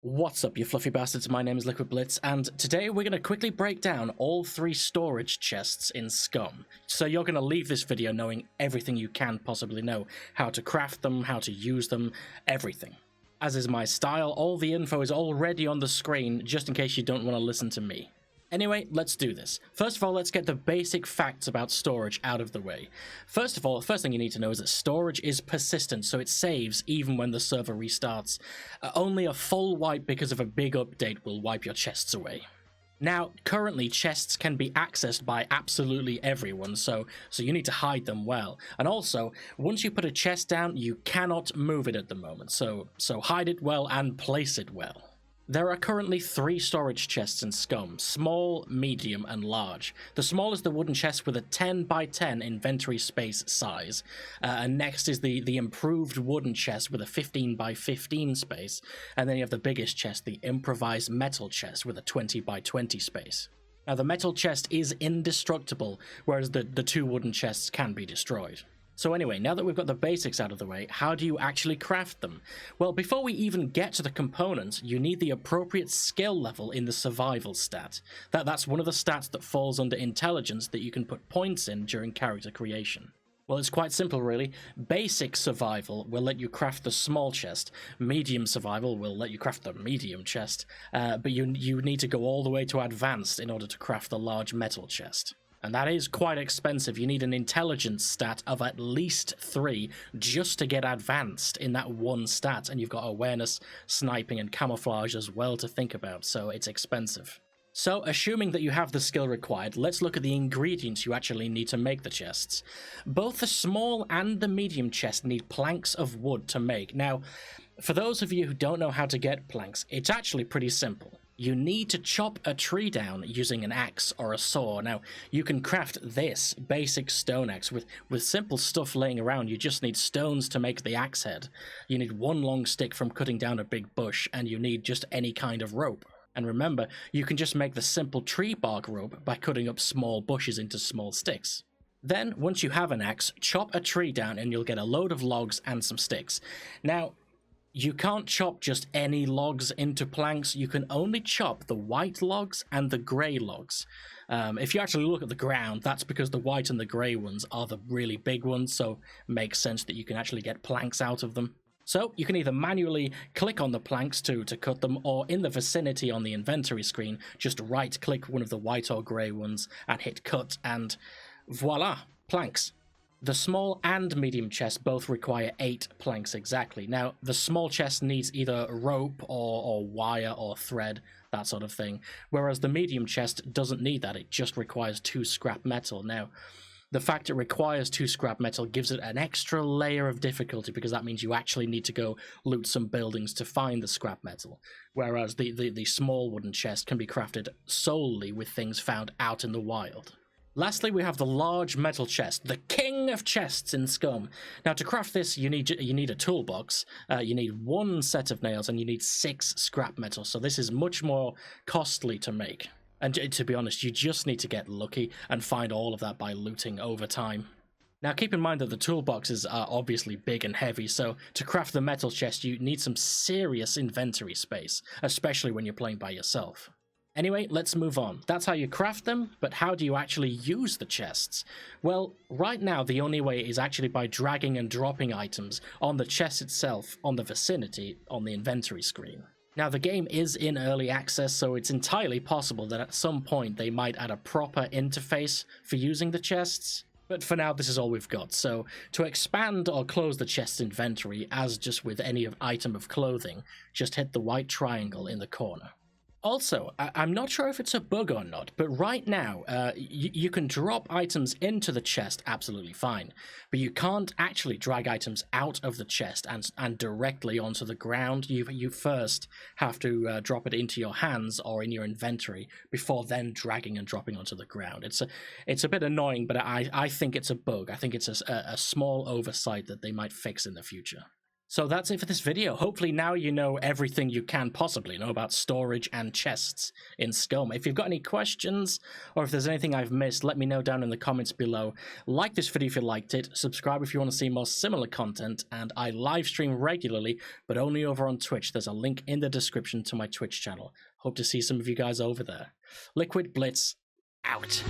What's up, you fluffy bastards? My name is Liquid Blitz, and today we're going to quickly break down all 3 storage chests in SCUM. So you're going to leave this video knowing everything you can possibly know, how to craft them, how to use them, everything. As is my style, all the info is already on the screen, just in case you don't want to listen to me. Anyway, let's do this. First of all, let's get the basic facts about storage out of the way. First of all, the first thing you need to know is that storage is persistent, so it saves even when the server restarts. Only a full wipe because of a big update will wipe your chests away. Now, currently, chests can be accessed by absolutely everyone, so you need to hide them well. And also, once you put a chest down, you cannot move it at the moment, so hide it well and place it well. There are currently 3 storage chests in SCUM, small, medium, and large. The small is the wooden chest with a 10 by 10 inventory space size, and next is the improved wooden chest with a 15 by 15 space, and then you have the biggest chest, the improvised metal chest with a 20 by 20 space. Now the metal chest is indestructible, whereas the 2 wooden chests can be destroyed. So anyway, now that we've got the basics out of the way, how do you actually craft them? Well, before we even get to the components, you need the appropriate skill level in the survival stat. That's one of the stats that falls under intelligence that you can put points in during character creation. Well, it's quite simple really. Basic survival will let you craft the small chest, medium survival will let you craft the medium chest, but you need to go all the way to advanced in order to craft the large metal chest. And that is quite expensive. You need an intelligence stat of at least 3 just to get advanced in that one stat, and you've got awareness, sniping, and camouflage as well to think about, so it's expensive. So, assuming that you have the skill required, let's look at the ingredients you actually need to make the chests. Both the small and the medium chest need planks of wood to make. Now, for those of you who don't know how to get planks, it's actually pretty simple. You need to chop a tree down using an axe or a saw. Now, you can craft this basic stone axe with simple stuff laying around. You just need stones to make the axe head. You need 1 long stick from cutting down a big bush, and you need just any kind of rope. And remember, you can just make the simple tree bark rope by cutting up small bushes into small sticks. Then, once you have an axe, chop a tree down and you'll get a load of logs and some sticks. Now, you can't chop just any logs into planks. You can only chop the white logs and the grey logs. If you actually look at the ground, that's because the white and the grey ones are the really big ones, so it makes sense that you can actually get planks out of them. So you can either manually click on the planks to cut them, or in the vicinity on the inventory screen, just right-click one of the white or grey ones and hit cut, and voila, planks. The small and medium chest both require 8 planks exactly. Now, the small chest needs either rope or wire or thread, that sort of thing, whereas the medium chest doesn't need that, it just requires 2 scrap metal. Now, the fact it requires 2 scrap metal gives it an extra layer of difficulty, because that means you actually need to go loot some buildings to find the scrap metal, whereas the small wooden chest can be crafted solely with things found out in the wild. Lastly, we have the large metal chest, the king of chests in SCUM. Now, to craft this, you need a toolbox, you need 1 set of nails, and you need 6 scrap metal, so this is much more costly to make. And to be honest, you just need to get lucky and find all of that by looting over time. Now, keep in mind that the toolboxes are obviously big and heavy, so to craft the metal chest, you need some serious inventory space, especially when you're playing by yourself. Anyway, let's move on. That's how you craft them, but how do you actually use the chests? Well, right now the only way is actually by dragging and dropping items on the chest itself, on the vicinity, on the inventory screen. Now, the game is in early access, so it's entirely possible that at some point they might add a proper interface for using the chests, but for now this is all we've got. So to expand or close the chest's inventory, as just with any item of clothing, just hit the white triangle in the corner. Also, I'm not sure if it's a bug or not, but right now, you can drop items into the chest absolutely fine, but you can't actually drag items out of the chest and directly onto the ground. You first have to drop it into your hands or in your inventory before then dragging and dropping onto the ground. It's a bit annoying, but I think it's a bug. I think it's a small oversight that they might fix in the future. So that's it for this video. Hopefully now you know everything you can possibly know about storage and chests in SCUM. If you've got any questions, or if there's anything I've missed, let me know down in the comments below. Like this video if you liked it, subscribe if you want to see more similar content, and I live stream regularly, but only over on Twitch. There's a link in the description to my Twitch channel. Hope to see some of you guys over there. Liquid Blitz, out.